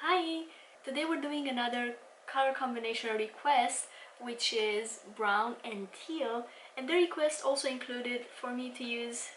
Hi! Today we're doing another color combination request, which is brown and teal, and the request also included for me to use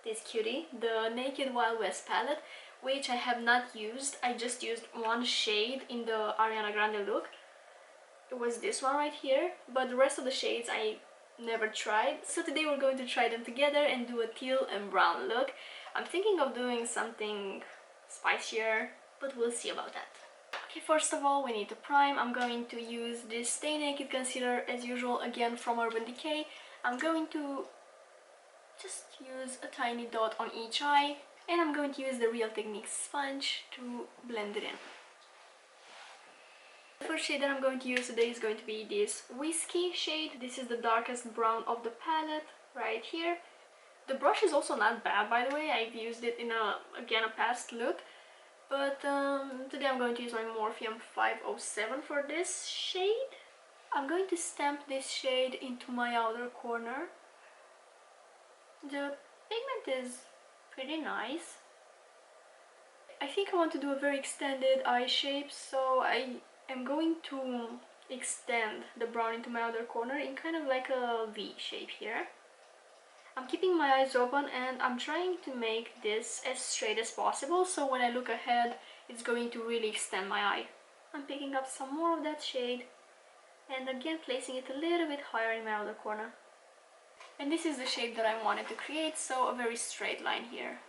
this cutie, the Naked Wild West palette, which I have not used. I just used one shade in the Ariana Grande look. It was this one right here, but the rest of the shades I never tried. So today we're going to try them together and do a teal and brown look. I'm thinking of doing something spicier, but we'll see about that. Okay, first of all we need to prime. I'm going to use this Stay Naked concealer as usual, again from Urban Decay. I'm going to just use a tiny dot on each eye, and I'm going to use the Real Technique sponge to blend it in. The first shade that I'm going to use today is going to be this Whiskey shade. This is the darkest brown of the palette right here. The brush is also not bad, by the way. I've used it in a past look. But today I'm going to use my Morphe 507 for this shade. I'm going to stamp this shade into my outer corner. The pigment is pretty nice. I think I want to do a very extended eye shape, so I am going to extend the brown into my outer corner in kind of like a V shape here. I'm keeping my eyes open and I'm trying to make this as straight as possible, so when I look ahead it's going to really extend my eye. I'm picking up some more of that shade and again placing it a little bit higher in my outer corner. And this is the shape that I wanted to create, so a very straight line here.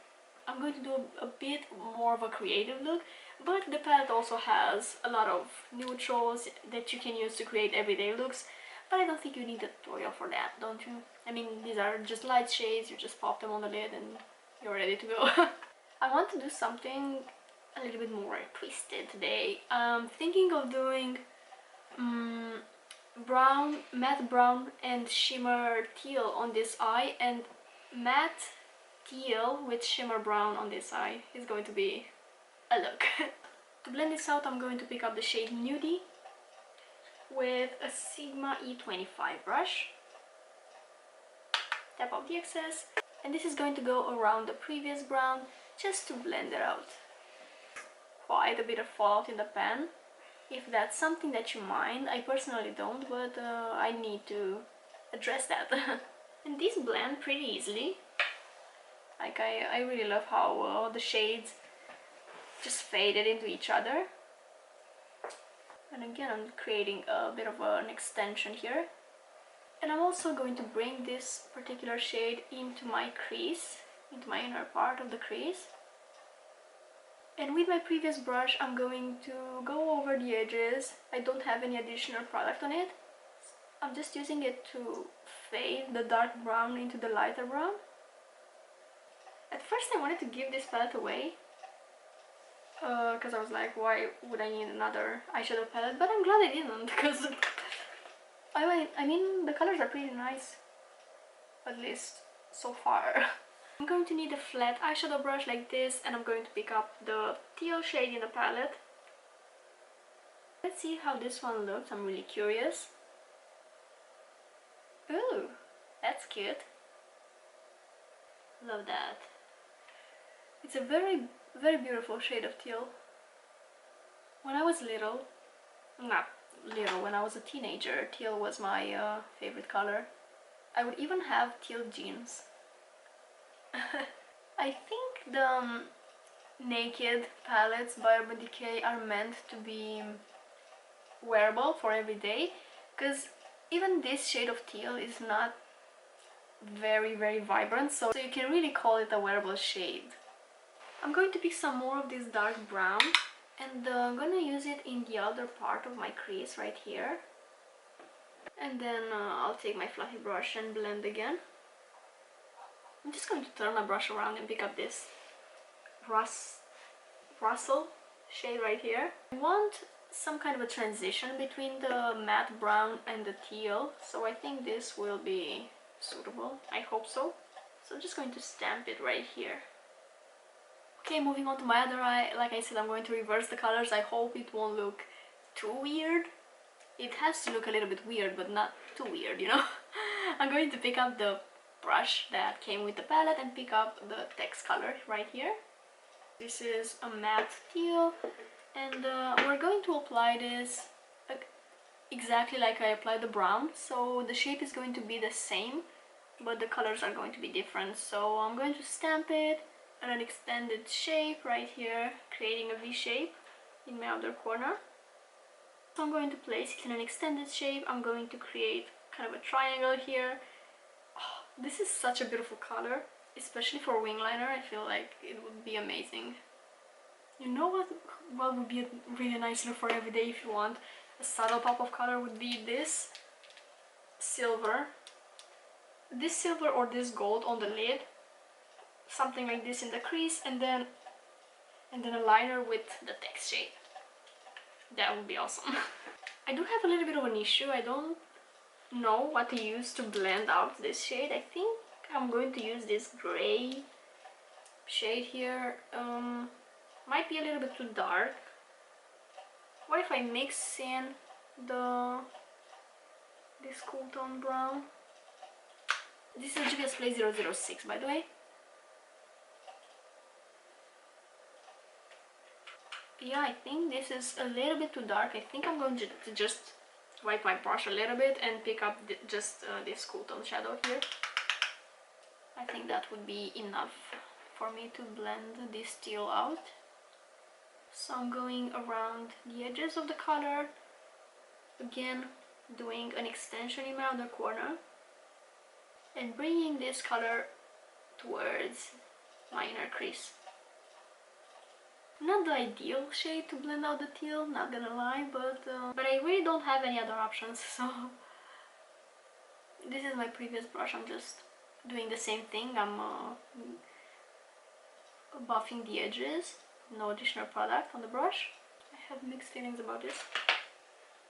I'm going to do a bit more of a creative look, but the palette also has a lot of neutrals that you can use to create everyday looks. But I don't think you need a tutorial for that, don't you? I mean, these are just light shades, you just pop them on the lid and you're ready to go. I want to do something a little bit more twisted today. I'm thinking of doing matte brown and shimmer teal on this eye, and matte teal with shimmer brown on this eye is going to be a look. To blend this out, I'm going to pick up the shade Nudie with a Sigma E25 brush. Tap off the excess, and this is going to go around the previous brown just to blend it out. Quite a bit of fallout in the pan. If that's something that you mind, I personally don't, but I need to address that. And these blend pretty easily. Like I really love how the shades just faded into each other. And again, I'm creating a bit of an extension here. And I'm also going to bring this particular shade into my crease, into my inner part of the crease. And with my previous brush, I'm going to go over the edges. I don't have any additional product on it. I'm just using it to fade the dark brown into the lighter brown. At first I wanted to give this palette away, because I was like, why would I need another eyeshadow palette? But I'm glad I didn't, because I mean the colors are pretty nice, at least so far. I'm going to need a flat eyeshadow brush like this, and I'm going to pick up the teal shade in the palette. Let's see how this one looks. I'm really curious. Ooh, that's cute. Love that. It's a very beautiful shade of teal. When I was little, not little, when I was a teenager, teal was my favorite color. I would even have teal jeans. I think the Naked palettes by Urban Decay are meant to be wearable for every day, because even this shade of teal is not very vibrant, so you can really call it a wearable shade. I'm going to pick some more of this dark brown, and I'm going to use it in the outer part of my crease right here. And then I'll take my fluffy brush and blend again. I'm just going to turn my brush around and pick up this Russell shade right here. I want some kind of a transition between the matte brown and the teal, so I think this will be suitable. I hope so. So I'm just going to stamp it right here. Okay, moving on to my other eye. Like I said, I'm going to reverse the colors. I hope it won't look too weird. It has to look a little bit weird, but not too weird, you know? I'm going to pick up the brush that came with the palette and pick up the text color right here. This is a matte teal, and we're going to apply this exactly like I applied the brown. So the shape is going to be the same, but the colors are going to be different. So I'm going to stamp it at an extended shape right here, creating a V shape in my outer corner. So I'm going to place it in an extended shape. I'm going to create kind of a triangle here. Oh, this is such a beautiful color, especially for wing liner. I feel like it would be amazing. You know what would be a really nice look for every day if you want a subtle pop of color would be this silver. This silver or this gold on the lid. Something like this in the crease, and then a liner with the text shade. That would be awesome. I do have a little bit of an issue. I don't know what to use to blend out this shade. I think I'm going to use this gray shade here. Might be a little bit too dark. What if I mix in this cool tone brown? This is GPS Play 006, by the way. Yeah, I think this is a little bit too dark. I think I'm going to just wipe my brush a little bit and pick up just this cool tone shadow here. I think that would be enough for me to blend this teal out. So I'm going around the edges of the color, again doing an extension in my outer corner and bringing this color towards my inner crease. Not the ideal shade to blend out the teal, not gonna lie, but I really don't have any other options, so this is my previous brush. I'm just doing the same thing. I'm buffing the edges, no additional product on the brush. I have mixed feelings about this.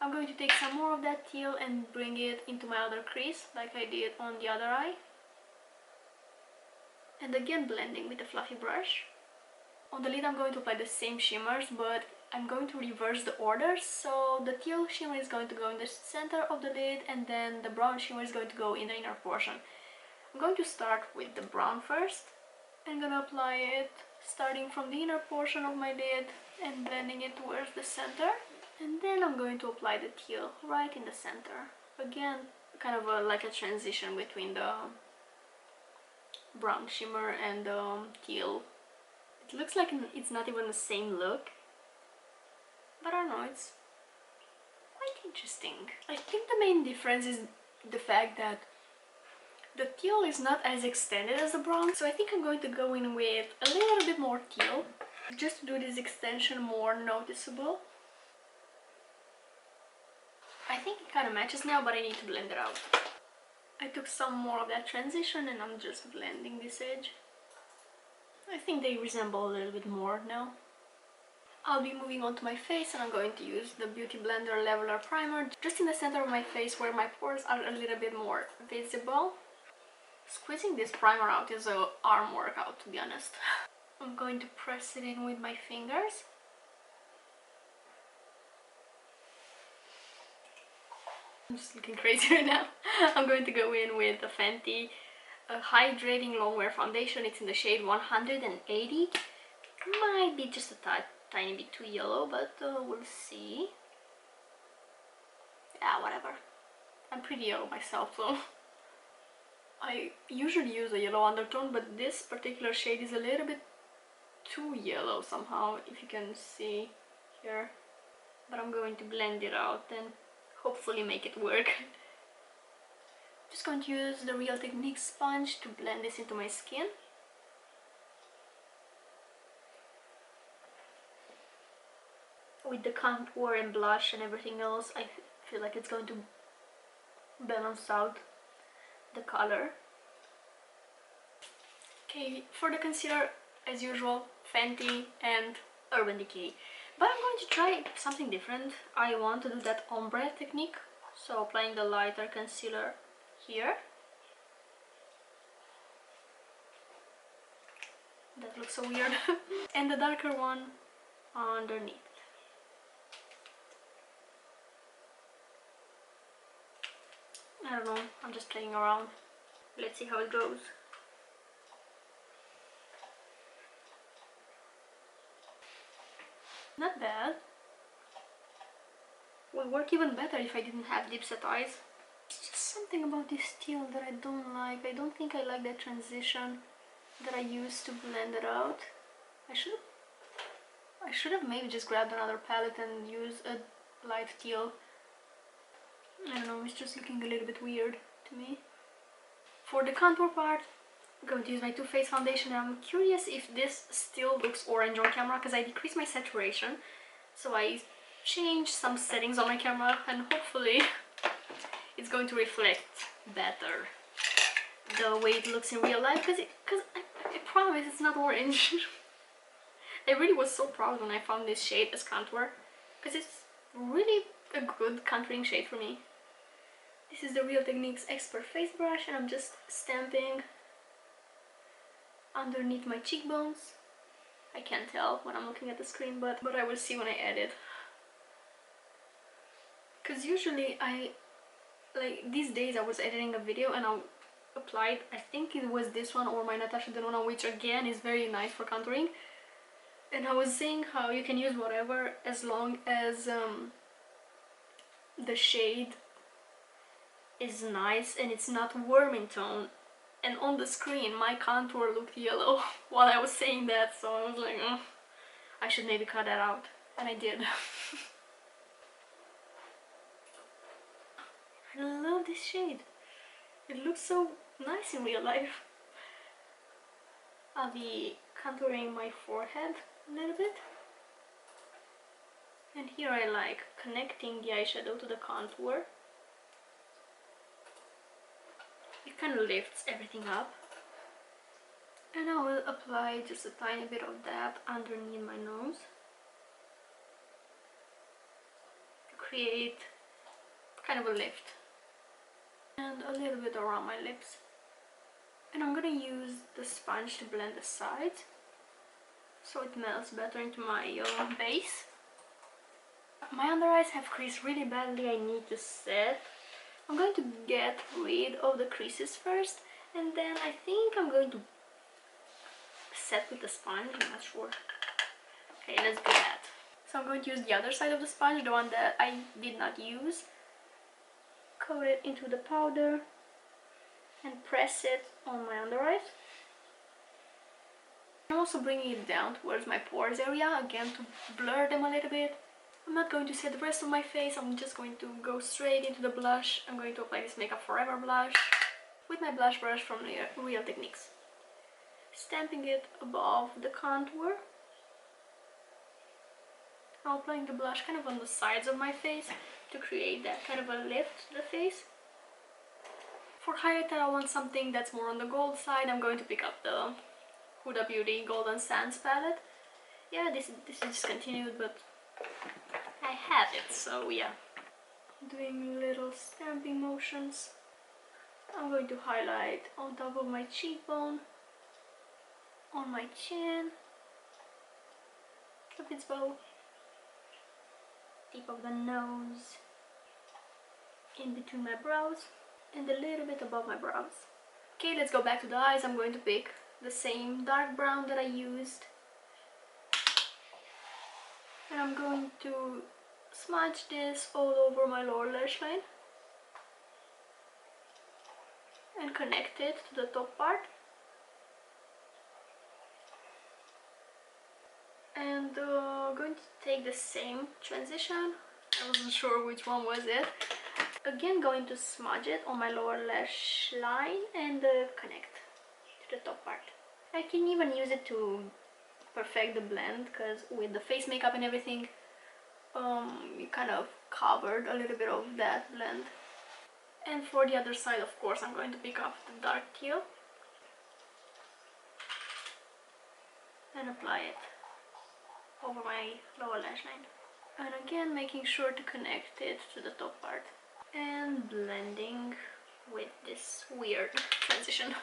I'm going to take some more of that teal and bring it into my outer crease like I did on the other eye, and again blending with a fluffy brush. On the lid I'm going to apply the same shimmers, but I'm going to reverse the order. So the teal shimmer is going to go in the center of the lid, and then the brown shimmer is going to go in the inner portion. I'm going to start with the brown first. I'm going to apply it starting from the inner portion of my lid and blending it towards the center. And then I'm going to apply the teal right in the center. Again, kind of like a transition between the brown shimmer and the teal. It looks like it's not even the same look, but I don't know, it's quite interesting. I think the main difference is the fact that the teal is not as extended as the brown, so I think I'm going to go in with a little bit more teal, just to do this extension more noticeable. I think it kind of matches now, but I need to blend it out. I took some more of that transition and I'm just blending this edge. I think they resemble a little bit more now. I'll be moving on to my face, and I'm going to use the Beauty Blender Leveler Primer just in the center of my face where my pores are a little bit more visible. Squeezing this primer out is an arm workout, to be honest. I'm going to press it in with my fingers. I'm just looking crazy right now. I'm going to go in with the Fenty Hydrating Longwear Foundation. It's in the shade 180. Might be just a tiny bit too yellow, but we'll see. Yeah, whatever. I'm pretty yellow myself, so I usually use a yellow undertone, but this particular shade is a little bit too yellow somehow, if you can see here. But I'm going to blend it out and hopefully make it work. Just going to use the Real Technique sponge to blend this into my skin. With the contour and blush and everything else, I feel like it's going to balance out the color. Okay, for the concealer, as usual, Fenty and Urban Decay. But I'm going to try something different. I want to do that Ombre Technique. So applying the lighter concealer here. That looks so weird. And the darker one underneath. I don't know, I'm just playing around. Let's see how it goes. Not bad. Would work even better if I didn't have deep set eyes. It's just something about this teal that I don't like. I don't think I like that transition that I used to blend it out. I should have maybe just grabbed another palette and used a light teal. I don't know, it's just looking a little bit weird to me. For the contour part, I'm going to use my Too Faced foundation. I'm curious if this still looks orange on camera because I decreased my saturation. So I changed some settings on my camera and hopefully it's going to reflect better the way it looks in real life, because I promise it's not orange. I really was so proud when I found this shade as contour, because it's really a good contouring shade for me. This is the Real Techniques Expert Face Brush and I'm just stamping underneath my cheekbones. I can't tell when I'm looking at the screen, but I will see when I edit. Because usually these days I was editing a video and I applied, I think it was this one or my Natasha Denona, which again is very nice for contouring. And I was saying how you can use whatever as long as the shade is nice and it's not warm in tone. And on the screen my contour looked yellow while I was saying that, so I was like, oh, I should maybe cut that out, and I did. I love this shade. It looks so nice in real life. I'll be contouring my forehead a little bit. And here I like connecting the eyeshadow to the contour. It kind of lifts everything up. And I will apply just a tiny bit of that underneath my nose to create kind of a lift. And a little bit around my lips. And I'm gonna use the sponge to blend the sides so it melts better into my base. My under eyes have creased really badly. I need to set. I'm going to get rid of the creases first, and then I think I'm going to set with the sponge. I'm not sure. Okay, let's do that. So I'm going to use the other side of the sponge, the one that I did not use. Coat it into the powder and press it on my under eyes. I'm also bringing it down towards my pores area, again to blur them a little bit. I'm not going to set the rest of my face, I'm just going to go straight into the blush. I'm going to apply this Makeup Forever blush with my blush brush from Real Techniques. Stamping it above the contour. I'm applying the blush kind of on the sides of my face to create that kind of a lift to the face. For highlighter, I want something that's more on the gold side. I'm going to pick up the Huda Beauty Golden Sands palette. Yeah, this is discontinued, but I have it, so yeah. Doing little stamping motions. I'm going to highlight on top of my cheekbone, on my chin, Cupid's bow, tip of the nose, in between my brows, and a little bit above my brows. Okay, let's go back to the eyes. I'm going to pick the same dark brown that I used. And I'm going to smudge this all over my lower lash line and connect it to the top part. And going to take the same transition. I wasn't sure which one was it. Again, going to smudge it on my lower lash line and connect to the top part. I can even use it to perfect the blend, because with the face makeup and everything, you kind of covered a little bit of that blend. And for the other side, of course, I'm going to pick up the dark teal and apply it over my lower lash line. And again, making sure to connect it to the top part and blending with this weird transition.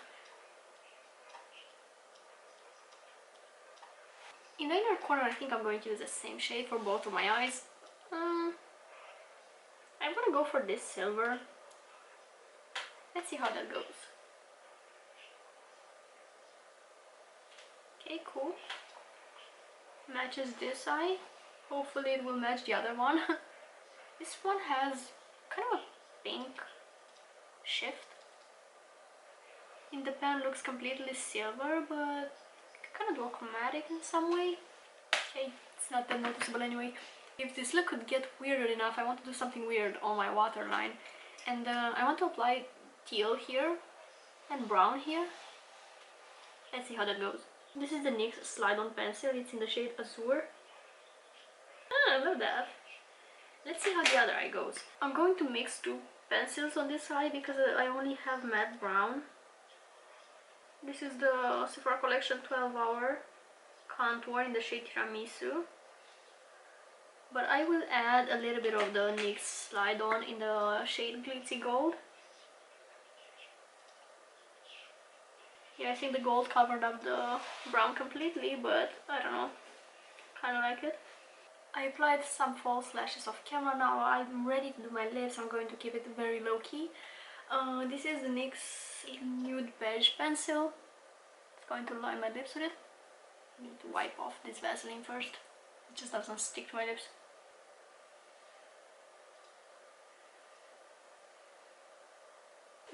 In the inner corner, I think I'm going to use the same shade for both of my eyes. I'm gonna go for this silver. Let's see how that goes. Okay, cool. Matches this eye. Hopefully it will match the other one. This one has kind of a pink shift. In the pen looks completely silver, but kind of chromatic in some way. Okay, it's not that noticeable anyway. If this look could get weirder enough, I want to do something weird on my waterline. And I want to apply teal here and brown here. Let's see how that goes. This is the NYX slide-on pencil. It's in the shade Azure. I love that. Let's see how the other eye goes. I'm going to mix two pencils on this eye because I only have matte brown. This is the Sephora Collection 12-Hour Contour in the shade Tiramisu. But I will add a little bit of the NYX slide-on in the shade Glitzy Gold. Yeah, I think the gold covered up the brown completely, but I don't know, kind of like it. I applied some false lashes off camera. Now I'm ready to do my lips. I'm going to keep it very low-key. This is the NYX Nude Beige pencil. It's going to line my lips with it. I need to wipe off this Vaseline first. It just doesn't stick to my lips.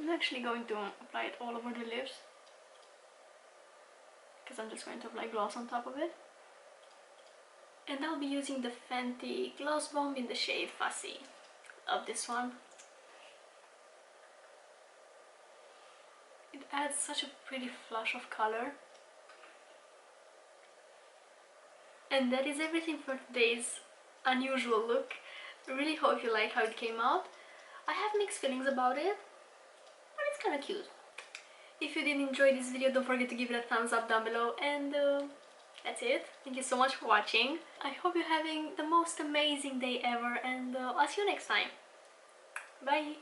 I'm actually going to apply it all over the lips, because I'm just going to apply gloss on top of it. And I'll be using the Fenty Gloss Bomb in the shade Fussy. Love this one. It adds such a pretty flush of color. And that is everything for today's unusual look. I really hope you like how it came out. I have mixed feelings about it, but it's kind of cute. If you did enjoy this video, don't forget to give it a thumbs up down below, and that's it. Thank you so much for watching. I hope you're having the most amazing day ever, and I'll see you next time. Bye!